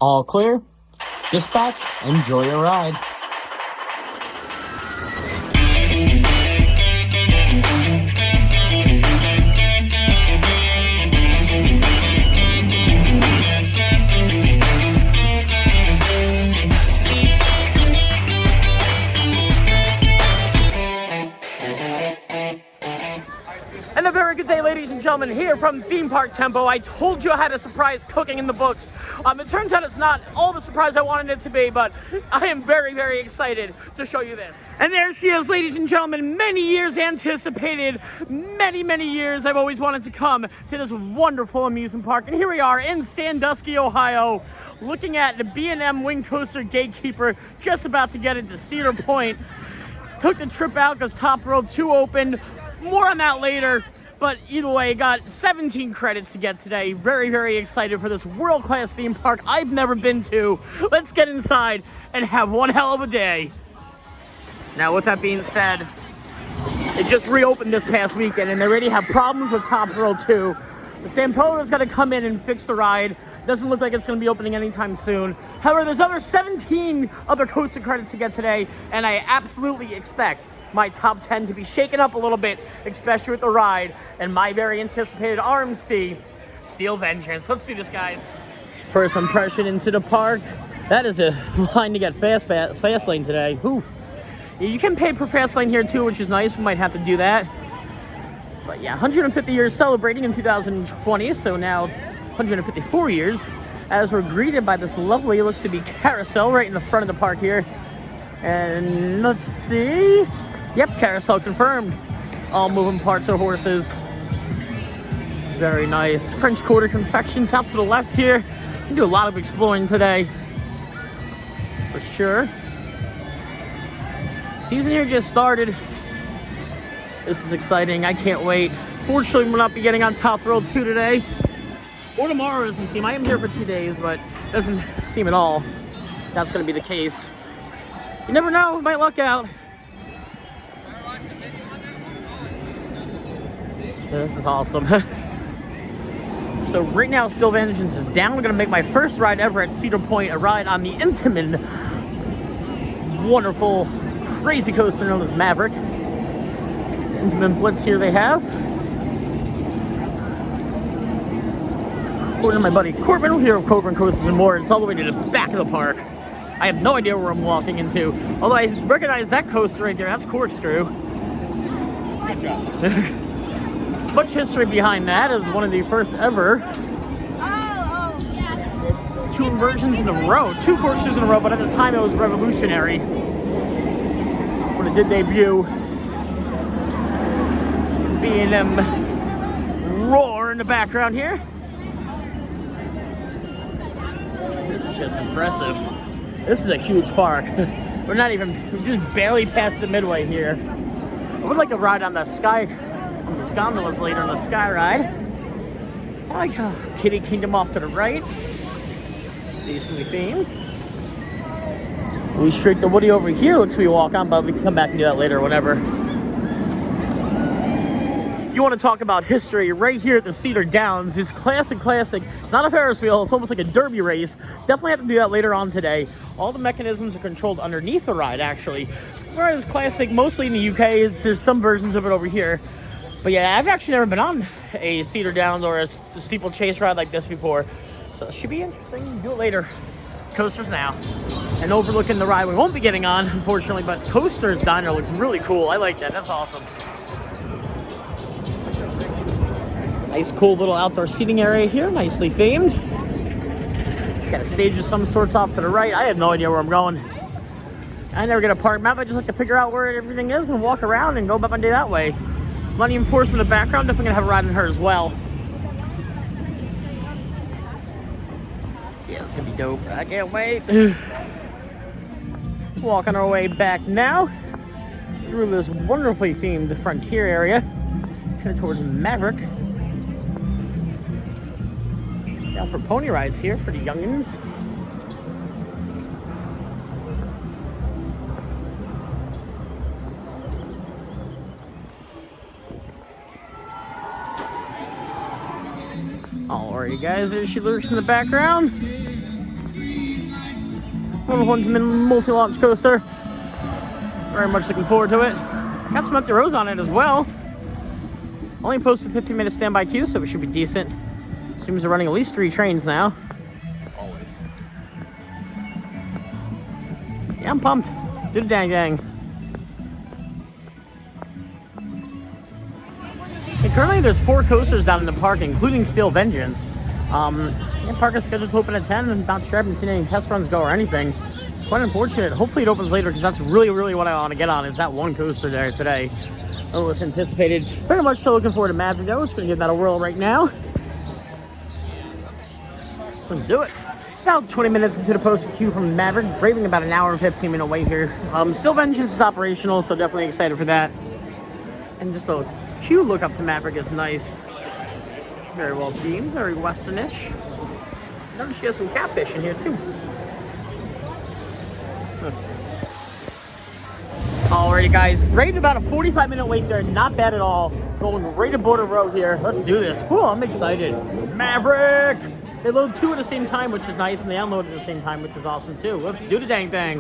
All clear. Dispatch, enjoy your ride. And a very good day, ladies and gentlemen, here from Theme Park Tempo. I told you I had a surprise cooking in the books. It turns out it's not all the surprise I wanted it to be, but I am very, very excited to show you this. And there she is, ladies and gentlemen, many years anticipated, many years I've always wanted to come to this wonderful amusement park. And here we are in Sandusky, Ohio, looking at the B&M Wing Coaster Gatekeeper, just about to get into Cedar Point. Took the trip out because Top Thrill 2 opened. More on that later, but either way, got 17 credits to get today. Very, very excited for this world-class theme park I've never been to. Let's get inside and have one hell of a day. Now, with that being said, it just reopened this past weekend, and they already have problems with Top Thrill 2. The Sampota's got to come in and fix the ride. Doesn't look like it's going to be opening anytime soon. However, there's other 17 other coaster credits to get today, and I absolutely expect my top 10 to be shaken up a little bit, especially with the ride and my very anticipated RMC, Steel Vengeance. Let's do this, guys. First impression into the park. That is a line to get fast lane today. Ooh. You can pay per fast lane here too, which is nice. We might have to do that. But yeah, 150 years celebrating in 2020, so now 154 years, as we're greeted by this lovely, looks to be carousel right in the front of the park here. And let's see. Yep, carousel confirmed. All moving parts are horses. Very nice. French Quarter confections out to the left here. We can do a lot of exploring today, for sure. Season here just started. This is exciting. I can't wait. Fortunately, we'll not be getting on Top Thrill 2 today. Or tomorrow, doesn't seem. I am here for 2 days, but it doesn't seem at all that's going to be the case. You never know. We might luck out. So this is awesome. So right now, Steel Vengeance is down. We're going to make my first ride ever at Cedar Point, a ride on the Intamin wonderful, crazy coaster known as Maverick. Intamin Blitz here they have. According to my buddy Corbin, we'll hear of Corbin Coasters and more. It's all the way to the back of the park. I have no idea where I'm walking into. Although I recognize that coaster right there. That's Corkscrew. Good job. Much history behind that, as one of the first ever 2 inversions in a row. 2 corkscrews in a row, but at the time it was revolutionary when it did debut. B&M roar in the background here. This is just impressive. This is a huge park. We're just barely past the midway here. I would like a ride on the these gondolas later on the Sky Ride. I like Kitty Kingdom off to the right. Decently themed. We streak the Woody over here, looks like we walk on, but we can come back and do that later, whenever. You want to talk about history, right here at the Cedar Downs is classic. It's not a Ferris wheel, it's almost like a derby race. Definitely have to do that later on today. All the mechanisms are controlled underneath the ride, actually. Whereas classic, mostly in the UK, there's some versions of it over here. But yeah, I've actually never been on a Cedar Downs or a steeplechase ride like this before. So it should be interesting. Do it later. Coasters now. And overlooking the ride we won't be getting on, unfortunately, but Coaster's Diner looks really cool. I like that. That's awesome. Nice, cool little outdoor seating area here. Nicely themed. Got a stage of some sorts off to the right. I have no idea where I'm going. I never get a park map. I just like to figure out where everything is and walk around and go about my day that way. Millennium Force in the background, definitely gonna have a ride in her as well. Yeah, it's gonna be dope. I can't wait. Walking our way back now through this wonderfully themed Frontier area, headed towards Maverick. Down for pony rides here for the youngins. Alrighty guys, there she lurks in the background. Little Huntsman multi-launch coaster. Very much looking forward to it. Got some empty rows on it as well. Only posted 15-minute standby queue, so it should be decent. Seems they're running at least 3 trains now. Always. Yeah, I'm pumped. Let's do the dang dang. And currently there's 4 coasters down in the park, including Steel Vengeance. Yeah, park is scheduled to open at 10. I'm not sure, I haven't seen any test runs go or anything. It's quite unfortunate. Hopefully it opens later, because that's really what I want to get on, is that one coaster there today. Oh, it's anticipated. Very much so looking forward to Maverick though. It's going to give that a whirl right now. Let's do it. About 20 minutes into the posted queue from Maverick. Braving about an hour and 15-minute wait here. Steel Vengeance is operational, so definitely excited for that. And just a queue look up to Maverick is nice. Very well themed, very westernish. Notice she has some catfish in here too. Alrighty guys, right about a 45-minute wait there, not bad at all. Going right aboard a row here. Let's do this. Whew, I'm excited. Maverick! They load 2 at the same time, which is nice, and they unload at the same time, which is awesome too. Let's do the dang thing.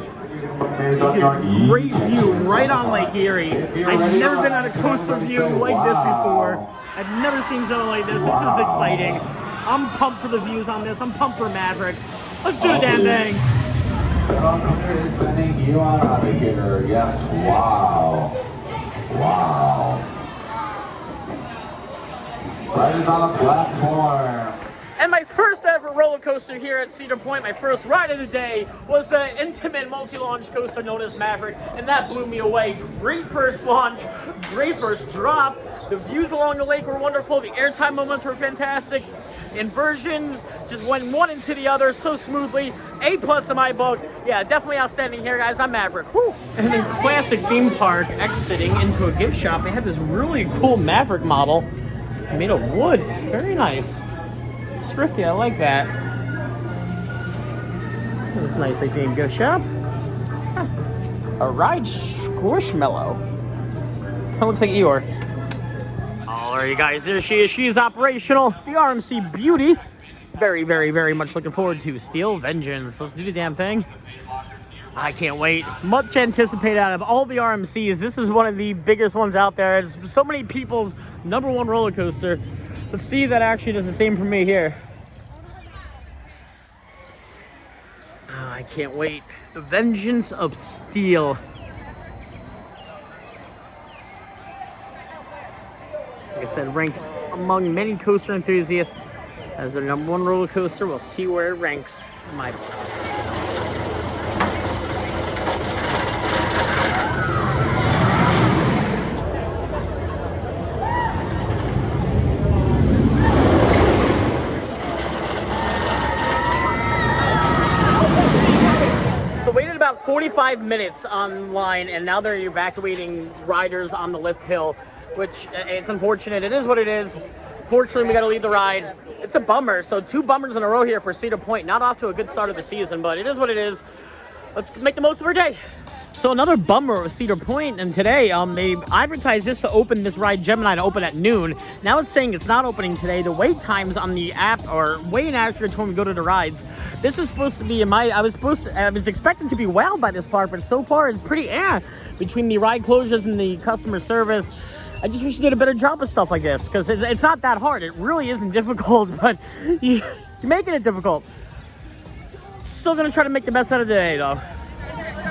Great view right on Lake Erie. I've never been on a coastal view like this before. I've never seen something like this. This is exciting. I'm pumped for the views on this. I'm pumped for Maverick. Let's do the damn thing. Is sending you out of here. Yes. Wow. Wow. Right is on the platform. And my first ever roller coaster here at Cedar Point, my first ride of the day, was the intimate multi-launch coaster known as Maverick, and that blew me away. Great first launch, great first drop. The views along the lake were wonderful. The airtime moments were fantastic. Inversions just went one into the other so smoothly. A+ in my book. Yeah, definitely outstanding here, guys. I'm Maverick. Woo! And then classic theme park exiting into a gift shop. They had this really cool Maverick model made of wood. Very nice. Thrifty, I like that. This nicely themed gift shop. Huh. A ride squishmallow. Kind of looks like Eeyore. Alright, guys, there she is. She is operational. The RMC Beauty. Very much looking forward to Steel Vengeance. Let's do the damn thing. I can't wait. Much anticipated out of all the RMCs. This is one of the biggest ones out there. It's so many people's #1 roller coaster. Let's see if that actually does the same for me here. Oh, I can't wait. The Vengeance of Steel. Like I said, ranked among many coaster enthusiasts as their #1 roller coaster. We'll see where it ranks in my book. About 45 minutes online, and now they're evacuating riders on the lift hill, which it's unfortunate. It is what it is. Fortunately, we got to lead the ride. It's a bummer. So 2 bummers in a row here for Cedar Point. Not off to a good start of the season, but it is what it is. Let's make the most of our day. So another bummer with Cedar Point, and today they advertised this to open, this ride Gemini to open at noon. Now it's saying it's not opening today. The wait times on the app are way inaccurate when we go to the rides. This is supposed to be I was expecting to be wowed by this park, but so far it's pretty between the ride closures and the customer service. I just wish you did a better job with stuff like this, because it's not that hard. It really isn't difficult, but you're making it difficult. Still gonna try to make the best out of the day though.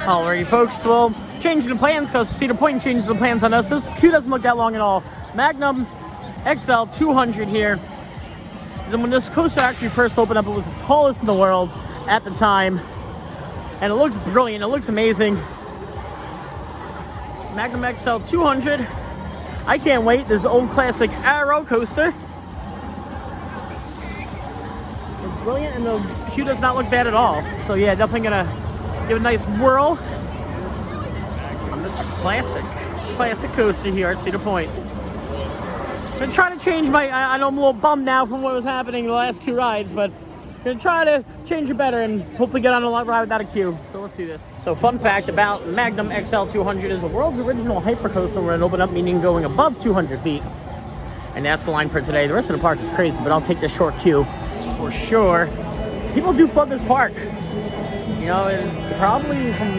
Alrighty folks, well, changing the plans because Cedar Point changed the plans on us. This queue doesn't look that long at all. Magnum XL 200 here. And when this coaster actually first opened up, it was the tallest in the world at the time. And it looks brilliant, it looks amazing. Magnum XL 200. I can't wait, this old classic Arrow coaster. It's brilliant, and the queue does not look bad at all. So yeah, definitely gonna give a nice whirl on this classic coaster here at Cedar Point. I'm gonna try to change I know I'm a little bummed now from what was happening in the last 2 rides, but I'm gonna try to change it better and hopefully get on a ride without a queue. So let's do this. So fun fact about Magnum XL 200 is the world's original hypercoaster where it opened up, meaning going above 200 feet. And that's the line for today. The rest of the park is crazy, but I'll take this short queue for sure. People do flood this park. You know, it's probably, from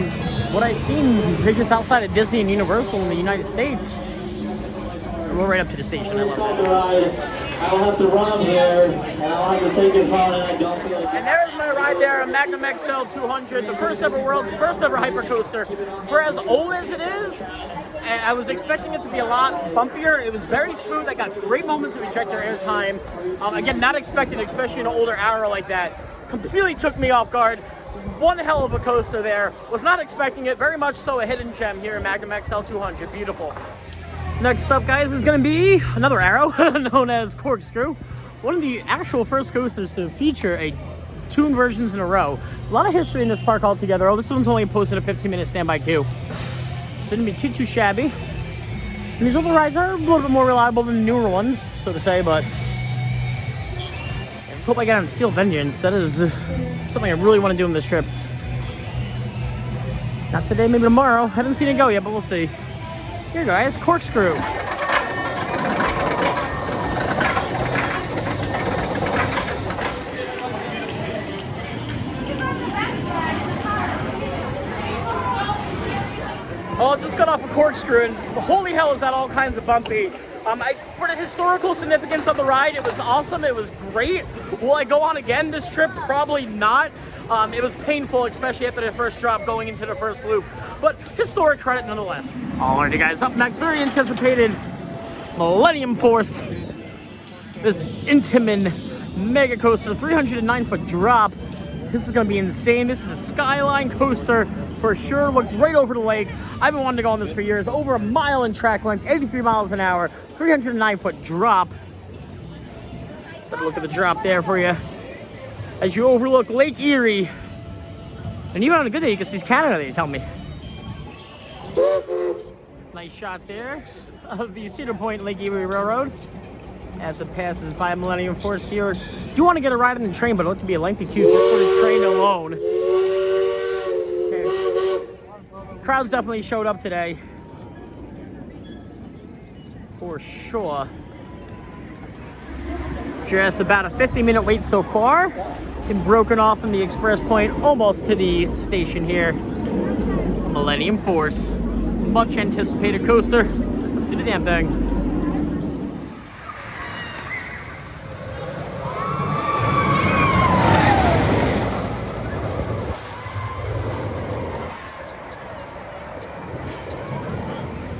what I've seen, the biggest outside of Disney and Universal in the United States. We're right up to the station. I love it. I will have to run here, and I'll have to take it phone, and I don't feel like. And there's my ride there, a Magnum XL 200, the first ever world's first ever hypercoaster. For as old as it is, I was expecting it to be a lot bumpier. It was very smooth. I got great moments of ejector airtime. Again, not expected, especially in an older Arrow like that. Completely took me off guard. One hell of a coaster there. Was not expecting it. Very much so a hidden gem here in Magnum XL 200. Beautiful. Next up, guys, is going to be another Arrow known as Corkscrew. One of the actual first coasters to feature a tuned versions in a row. A lot of history in this park altogether. Oh, this one's only posted a 15-minute standby queue. Shouldn't be too shabby. And these older rides are a little bit more reliable than the newer ones, so to say, but I just hope I get on Steel Vengeance. That is something I really want to do in this trip. Not today, maybe tomorrow. Haven't seen it go yet, but we'll see. Here, guys, Corkscrew. Well, just got off a Corkscrew, and holy hell is that all kinds of bumpy. For the historical significance of the ride, it was awesome, it was great. Will I go on again this trip? Probably not. It was painful, especially after the first drop going into the first loop. But historic credit nonetheless. Alrighty guys, up next, very anticipated Millennium Force. This Intamin mega coaster, 309-foot drop. This is gonna be insane. This is a skyline coaster for sure. Looks right over the lake. I've been wanting to go on this for years. Over a mile in track length, 83 miles an hour, 309-foot drop. Better look at the drop there for you. As you overlook Lake Erie. And even on a good day, you can see Canada, they tell me. Nice shot there of the Cedar Point Lake Erie Railroad as it passes by Millennium Force here. Do want to get a ride on the train, but it looks to be a lengthy queue just for the train alone. Okay. Crowds definitely showed up today. For sure. Just about a 50-minute wait so far. Been broken off from the express point almost to the station here. Millennium Force. Much anticipated coaster. Let's do the damn thing.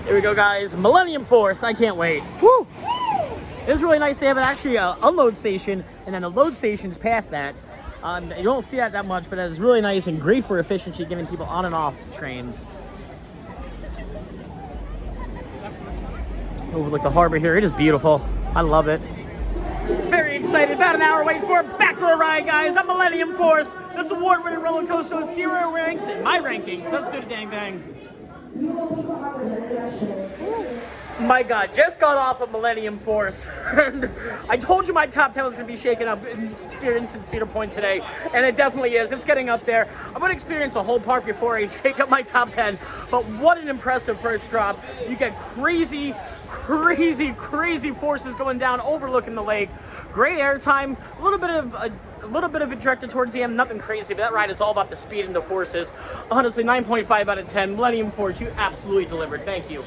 Here we go, guys. Millennium Force. I can't wait. Woo! It was really nice to have it actually unload station, and then the load station's past that. You don't see that much, but it's really nice and great for efficiency, getting people on and off the trains. Overlook the harbor here. It is beautiful. I love it. Very excited. About an hour wait for it. Back for a ride, guys. I'm Millennium Force. This award-winning roller coaster with 0 ranks in my rankings. Let's do the dang bang. My God, just got off of Millennium Force. I told you my top 10 was going to be shaken up in experience in Cedar Point today, and it definitely is. It's getting up there. I'm going to experience a whole park before I shake up my top 10, but what an impressive first drop. You get crazy forces going down, overlooking the lake. Great airtime, a little bit of ejected towards the end, nothing crazy, but that ride is all about the speed and the forces. Honestly, 9.5 out of 10. Millennium Force, you absolutely delivered. Thank you.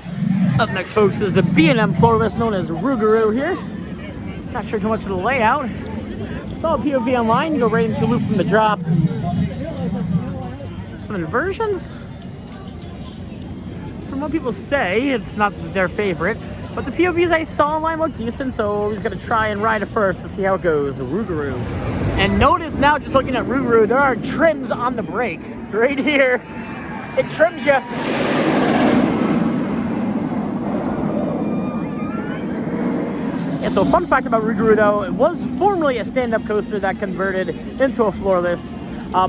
Up next, folks, is the B&M floorless known as Rougarou here. Not sure too much of the layout. Saw a POV online, go right into a loop from the drop. Some inversions. From what people say, it's not their favorite, but the POVs I saw online look decent, so he's gonna try and ride it first to see how it goes. Rougarou. And notice now, just looking at Rougarou, there are trims on the brake. Right here. It trims you. Yeah, so fun fact about Rougarou though, it was formerly a stand-up coaster that converted into a floorless.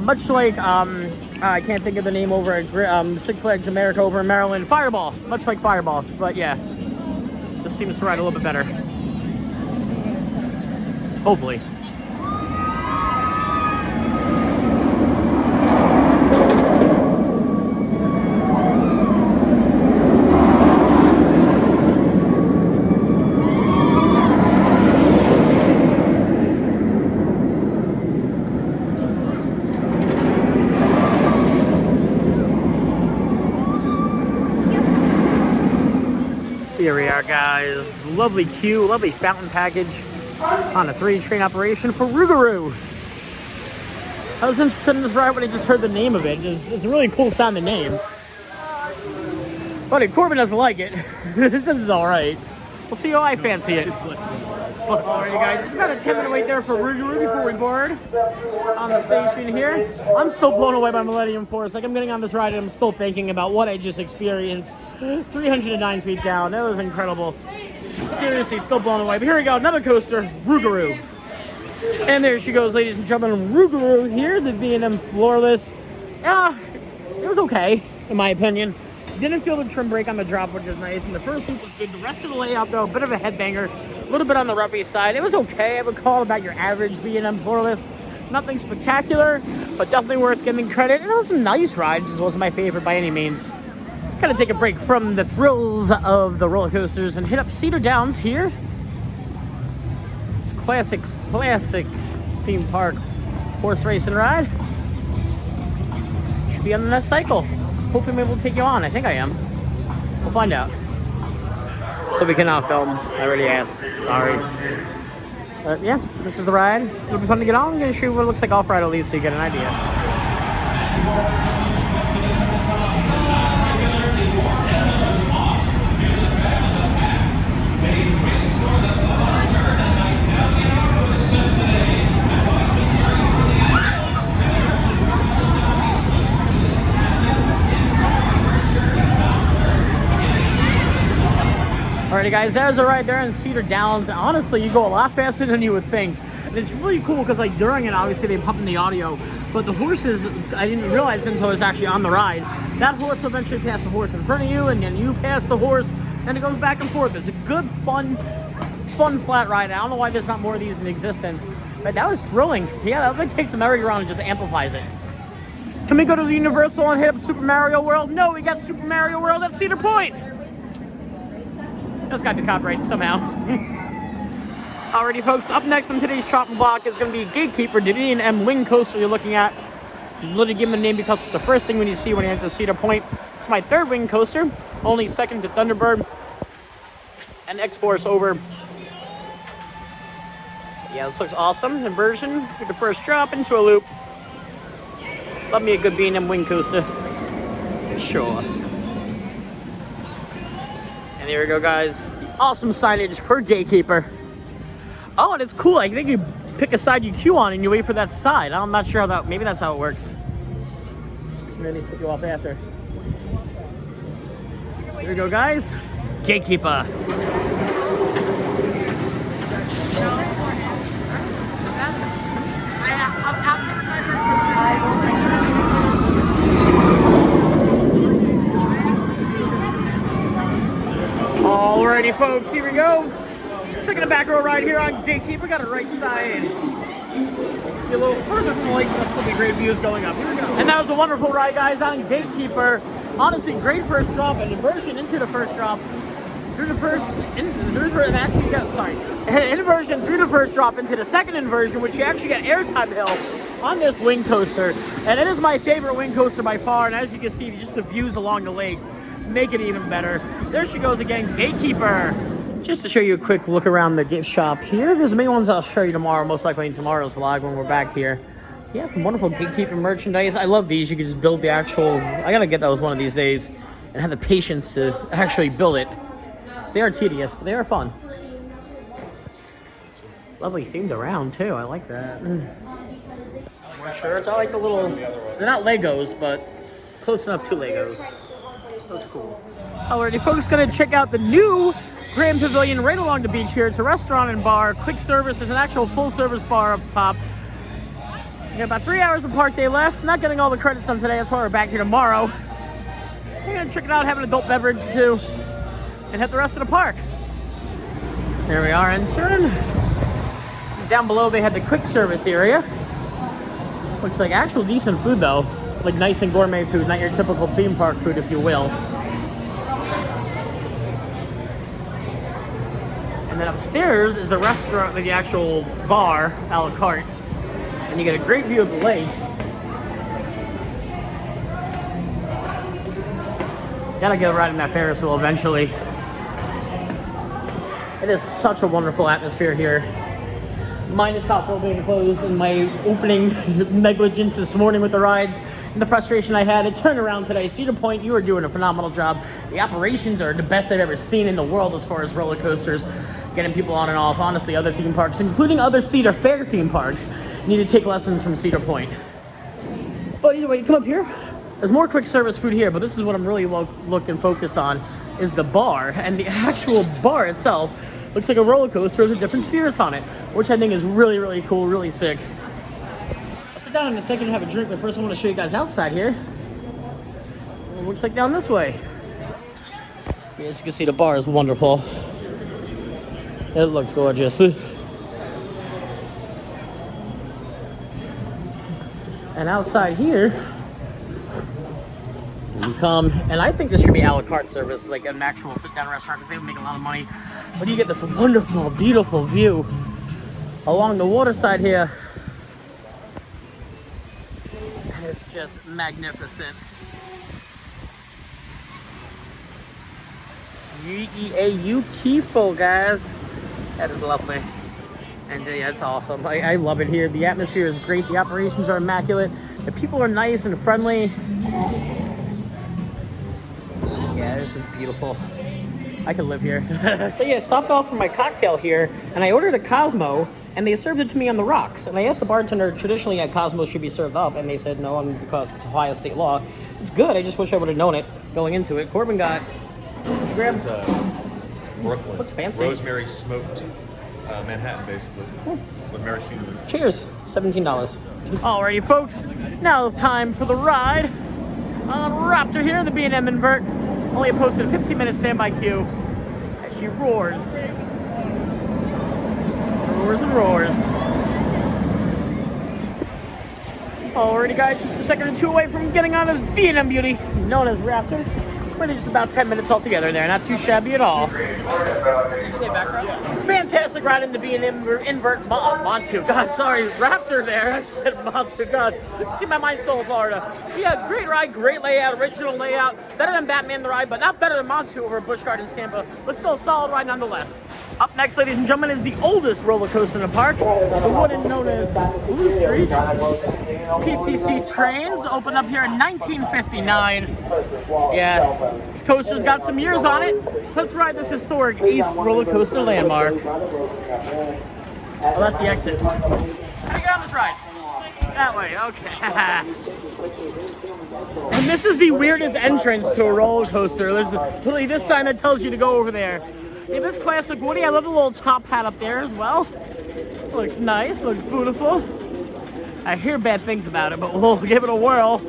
Much like, I can't think of the name over at Six Flags America over in Maryland, Fireball. Much like Fireball, but yeah. This seems to ride a little bit better. Hopefully. Here we are, guys. Lovely queue, lovely fountain package on a 3-train operation for Rougarou. I was interested in this ride when I just heard the name of it. It's a really cool sounding name. But Corbin doesn't like it. This is alright. We'll see how I fancy it. Alright, guys, just about a 10-minute wait there for Rougarou before we board on the station here. I'm still blown away by Millennium Force. Like, I'm getting on this ride and I'm still thinking about what I just experienced. 309 feet down. That was incredible. Seriously, still blown away. But here we go, another coaster, Rougarou. And there she goes, ladies and gentlemen, Rougarou here, the V&M Floorless. It was okay, in my opinion. Didn't feel the trim brake on the drop, which is nice. And the first one was good. The rest of the layout, though, a bit of a headbanger. A little bit on the roughy side. It was okay. I would call it about your average V&M Floorless. Nothing spectacular, but definitely worth giving credit. And it was a nice ride. It just wasn't my favorite by any means. Gonna take a break from the thrills of the roller coasters and hit up Cedar Downs here. It's a classic theme park horse racing ride. Should be on the next cycle. Hoping maybe we'll take you on. I think I am. We'll find out. So we cannot film. I already asked. Sorry. But yeah, this is the ride. It'll be fun to get on. I'm gonna show you what it looks like off-ride at least so you get an idea. Alrighty, guys, there's a ride there in Cedar Downs. Honestly, you go a lot faster than you would think. And it's really cool because, like, during it, obviously, they pump in the audio. But the horses, I didn't realize until I was actually on the ride. That horse will eventually pass the horse in front of you, and then you pass the horse, and it goes back and forth. It's a good, fun flat ride. I don't know why there's not more of these in existence. But that was thrilling. Yeah, that like takes a merry-go-round and just amplifies it. Can we go to the Universal and hit up Super Mario World? No, we got Super Mario World at Cedar Point. That's got to be copyrighted somehow. Alrighty, folks, up next on today's chopping block is going to be Gatekeeper, the V&M wing coaster you're looking at. You literally give them a name because it's the first thing when you see when you enter Cedar Point. It's my third wing coaster, only second to Thunderbird and X-Force over. Yeah, this looks awesome. Inversion, get the first drop into a loop. Love me a good V&M wing coaster. Sure. And there we go, guys. Awesome signage for Gatekeeper. Oh, and it's cool. I think you pick a side you queue on and you wait for that side. I'm not sure how that, maybe that's how it works. And then they split you off after. Here we go, guys. Gatekeeper. Alrighty, folks, here we go. Second back row ride here on Gatekeeper. Got a right side. Be a little further so like this will be great views going up. Here we go. And that was a wonderful ride, guys, on Gatekeeper. Honestly, great first drop and inversion into the first drop. Through the first, and actually got, sorry, inversion through the first drop into the second inversion, which you actually get airtime hill on this wing coaster. And it is my favorite wing coaster by far. And as you can see, just the views along the lake make it even better. There she goes again, Gatekeeper. Just to show you a quick look around the gift shop here. There's many ones I'll show you tomorrow, most likely in tomorrow's vlog when we're back here. Yeah, some wonderful Gatekeeper merchandise. I love these. You can just build the actual, I gotta get those one of these days and have the patience to actually build it. So they are tedious, but they are fun. Lovely themed around too, I like that. More shirts, I like the little, they're not Legos, but close enough to Legos. That's cool. Alrighty, folks, gonna check out the new Grand Pavilion right along the beach here. It's a restaurant and bar, quick service. There's an actual full service bar up top. We got about 3 hours of park day left. Not getting all the credits on today, that's why we're back here tomorrow. We're gonna check it out, have an adult beverage too, and hit the rest of the park. There we are entering. Down below they had the quick service area. Looks like actual decent food though. Like nice and gourmet food, not your typical theme park food, if you will. And then upstairs is a restaurant with the actual bar, a la carte. And you get a great view of the lake. Gotta get a ride in that Ferris wheel eventually. It is such a wonderful atmosphere here. Minus Southville being closed and my opening negligence this morning with the rides and the frustration I had. It turned around today. Cedar Point, you are doing a phenomenal job. The operations are the best I've ever seen in the world as far as roller coasters, getting people on and off. Honestly, other theme parks, including other Cedar Fair theme parks, need to take lessons from Cedar Point. But either way, you come up here, there's more quick service food here, but this is what I'm really looking focused on, is the bar. And the actual bar itself looks like a roller coaster with different spirits on it, which I think is really, really cool, really sick. I'll sit down in a second and have a drink, but first I want to show you guys outside here. It looks like down this way. As you can see, the bar is wonderful. It looks gorgeous. And outside here, you come, and I think this should be a la carte service, like an actual sit-down restaurant, because they would make a lot of money. But you get this wonderful, beautiful view along the waterside here. And it's just magnificent. Beautiful, guys. That is lovely. And yeah, it's awesome. I love it here. The atmosphere is great. The operations are immaculate. The people are nice and friendly. Yeah, this is beautiful. I could live here. So yeah, I stopped off for my cocktail here, and I ordered a Cosmo, and they served it to me on the rocks. And I asked the bartender, traditionally a Cosmo should be served up, and they said no, because it's Ohio state law. It's good. I just wish I would have known it going into it. Corbin got It's Brooklyn. Looks fancy. Rosemary smoked Manhattan, basically. With maraschino. Cheers. $17. Alrighty, folks. Now time for the ride on Raptor here, the B&M Invert. Only posted a 15-minute standby queue as she roars. Roars and roars. Alrighty, guys, just a second or two away from getting on this B&M beauty known as Raptor. We're just about 10 minutes altogether there. Not too shabby at all. Did you say back row? Fantastic ride in the B&M Invert Montu. God, sorry, Raptor there. I said Montu. God, see, my mind's still in Florida. Yeah, great ride, great layout, original layout. Better than Batman the Ride, but not better than Montu over at Busch Gardens, Tampa. But still a solid ride nonetheless. Up next, ladies and gentlemen, is the oldest roller coaster in the park. The one known as Blue Street. PTC trains opened up here in 1959. Yeah, this coaster's got some years on it. Let's ride this historic Ace roller coaster landmark. Oh, that's the exit. How do you get on this ride? That way, okay. And this is the weirdest entrance to a roller coaster. There's literally this sign that tells you to go over there. Yeah, this classic Woody. I love the little top hat up there as well. Looks nice, looks beautiful. I hear bad things about it, but we'll give it a whirl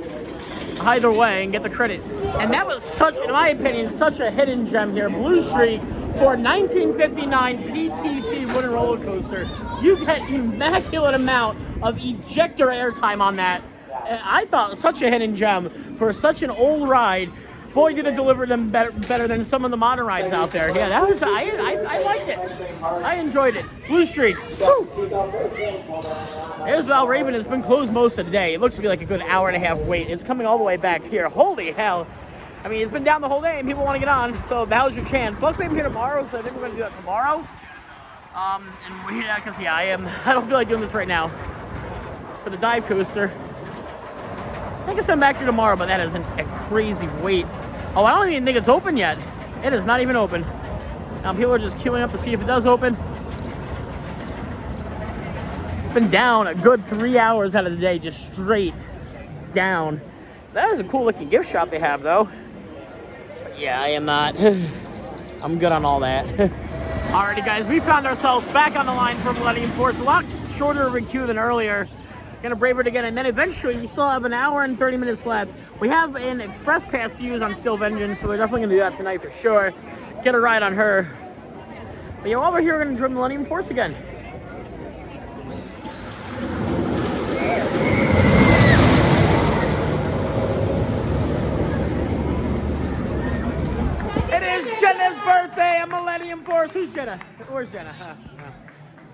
either way and get the credit. And that was such, in my opinion, such a hidden gem here. Blue Streak for 1959 PTC wooden roller coaster. You get immaculate amount of ejector airtime on that. I thought it was such a hidden gem for such an old ride. Boy, did it deliver them better than some of the modern rides out there. Yeah, that was, I liked it. I enjoyed it. Blue Streak. Woo. There's Val Raven. It's been closed most of the day. It looks to be like a good hour and a half wait. It's coming all the way back here. Holy hell. I mean, it's been down the whole day and people want to get on. So now's your chance. Luckily, I'm here tomorrow, so I think we're going to do that tomorrow. And wait, because yeah, I don't feel like doing this right now. For the dive coaster. I guess I'm back here tomorrow, but that isn't a crazy wait. Oh, I don't even think it's open yet. It is not even open. Now people are just queuing up to see if it does open. It's been down a good 3 hours out of the day, just straight down. That is a cool looking gift shop they have though. But yeah, I am not. I'm good on all that. Alrighty guys, we found ourselves back on the line for Millennium Force. A lot shorter of a queue than earlier. Gonna brave it again, and then eventually we still have an hour and 30 minutes left. We have an express pass to use on Steel Vengeance, so we're definitely gonna do that tonight for sure. Get a ride on her. But yeah, while we're here, we're gonna enjoy Millennium Force again. It is Jenna's birthday at Millennium Force. Who's Jenna? Where's Jenna?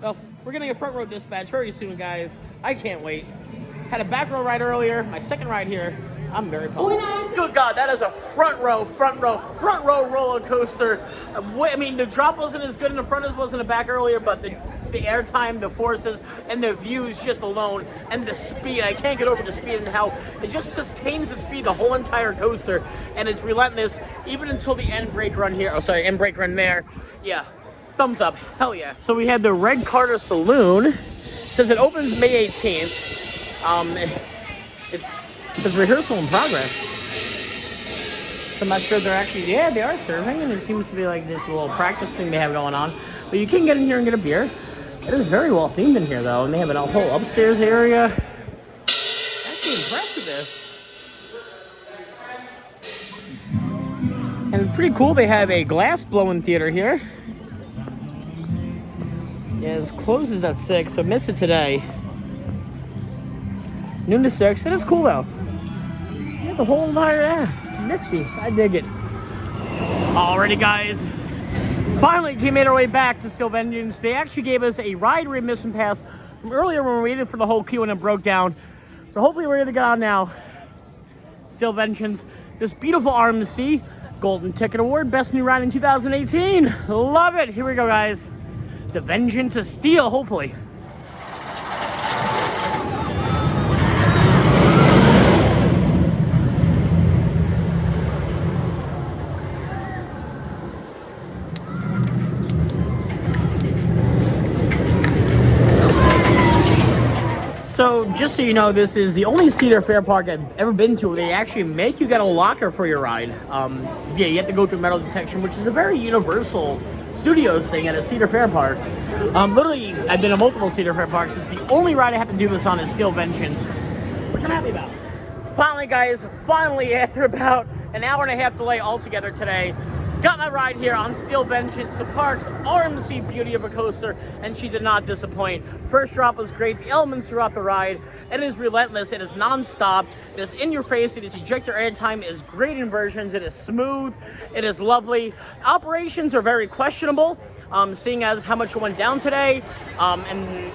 Well, we're getting a front row dispatch very soon, guys. I can't wait. Had a back row ride earlier. My second ride here. I'm very pumped. Good God, that is a front row roller coaster. I mean, the drop wasn't as good in the front as was in the back earlier, but the airtime, the forces, and the views just alone, and the speed. I can't get over the speed and how it just sustains the speed the whole entire coaster, and it's relentless even until the end brake run here. Oh, sorry, end brake run there. Yeah, thumbs up, hell yeah. So we had the Red Carter Saloon. It says it opens May 18th. It says rehearsal in progress. So I'm not sure they're actually, yeah, they are serving, and it seems to be like this little practice thing they have going on. But you can get in here and get a beer. It is very well themed in here, though, and they have a whole upstairs area. Actually impressive, this. And it's pretty cool. They have a glass blowing theater here. Yeah, it closes at 6, so miss it today. Noon to 6. It is cool, though. Yeah, the whole entire, nifty. I dig it. Alrighty, guys. Finally, we made our way back to Steel Vengeance. They actually gave us a ride readmission pass from earlier when we waited for the whole queue and it broke down. So hopefully we're gonna get on now. Steel Vengeance. This beautiful RMC Golden Ticket Award, Best New Ride in 2018. Love it. Here we go, guys. The Vengeance of Steel, hopefully. So, just so you know, this is the only Cedar Fair park I've ever been to where they actually make you get a locker for your ride. Yeah, you have to go through metal detection, which is a very Universal Studios thing at a Cedar Fair park. Literally, I've been to multiple Cedar Fair parks. It's the only ride I have to do this on is Steel Vengeance, which I'm happy about. Finally, guys, after about an hour and a half delay altogether today, got my ride here on Steel Vengeance, the park's RMC beauty of a coaster, and she did not disappoint. First drop was great, the elements throughout the ride, it is relentless, it is non-stop, it is in your face, it is ejector airtime, it is great inversions, it is smooth, it is lovely. Operations are very questionable, seeing as how much it went down today, and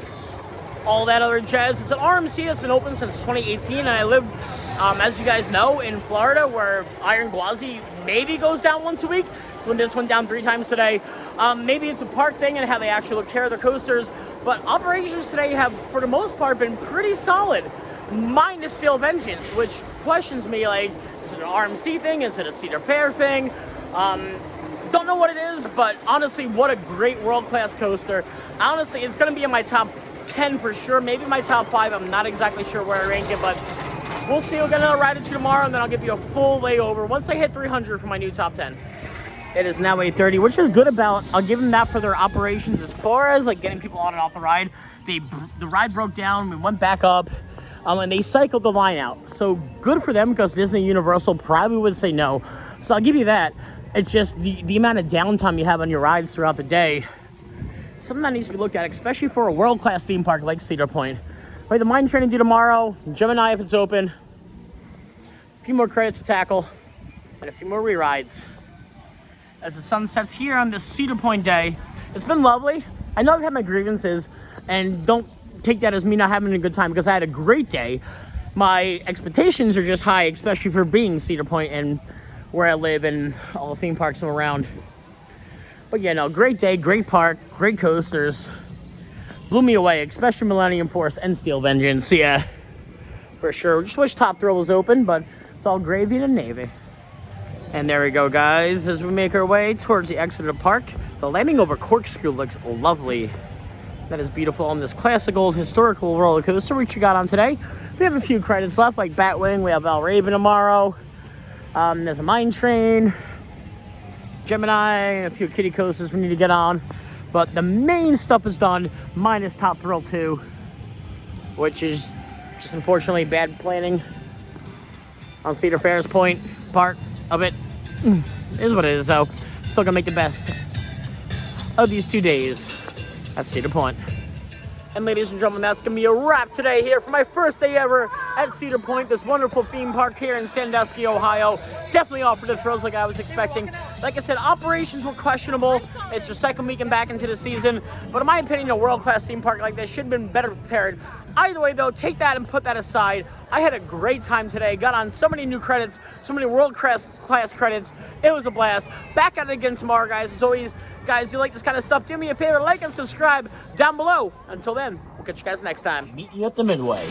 all that other jazz. It's an RMC that's been open since 2018, and I live, as you guys know, in Florida, where Iron Gwazi maybe goes down once a week, when this went down 3 times today. Maybe it's a park thing and how they actually look care of their coasters, but operations today have, for the most part, been pretty solid, minus Steel Vengeance, which questions me, like, is it an RMC thing? Is it a Cedar Fair thing? Don't know what it is, but honestly, what a great world-class coaster. Honestly, it's going to be in my top 10 for sure, maybe my top 5. I'm not exactly sure where I rank it, but we'll see. We'll get another ride or two tomorrow, and then I'll give you a full layover once I hit 300 for my new top 10. It is now 8:30, which is good about, I'll give them that for their operations as far as like getting people on and off the ride. The ride broke down, we went back up, and they cycled the line out. So good for them, because Disney Universal probably would say no. So I'll give you that. It's just the amount of downtime you have on your rides throughout the day. Something that needs to be looked at, especially for a world-class theme park like Cedar Point. Right, the mine training due tomorrow, Gemini if it's open, a few more credits to tackle, and a few more re-rides. As the sun sets here on this Cedar Point day, it's been lovely. I know I've had my grievances, and don't take that as me not having a good time, because I had a great day. My expectations are just high, especially for being Cedar Point and where I live and all the theme parks I'm around. But yeah, no, great day, great park, great coasters. Blew me away, especially Millennium Force and Steel Vengeance. Yeah, for sure. Just wish Top Thrill was open, but it's all gravy and navy. And there we go, guys, as we make our way towards the exit of the park. The landing over Corkscrew looks lovely. That is beautiful on this classic old historical roller coaster, which we got on today. We have a few credits left, like Batwing. We have Valraven tomorrow. There's a mine train, Gemini, a few kiddie coasters we need to get on. But the main stuff is done, minus Top Thrill 2, which is just unfortunately bad planning on Cedar Fair's point part of it. It is what it is, though. Still gonna make the best of these 2 days at Cedar Point. And ladies and gentlemen, that's going to be a wrap today here for my first day ever at Cedar Point, this wonderful theme park here in Sandusky, Ohio. Definitely offered the thrills like I was expecting. Like I said, operations were questionable. It's their second weekend back into the season. But in my opinion, a world-class theme park like this should have been better prepared. Either way, though, take that and put that aside. I had a great time today. Got on so many new credits, so many world-class credits. It was a blast. Back at it again tomorrow, guys. As always, guys, you like this kind of stuff, do me a favor, like and subscribe down below. Until then, we'll catch you guys next time. Meet you at the Midway.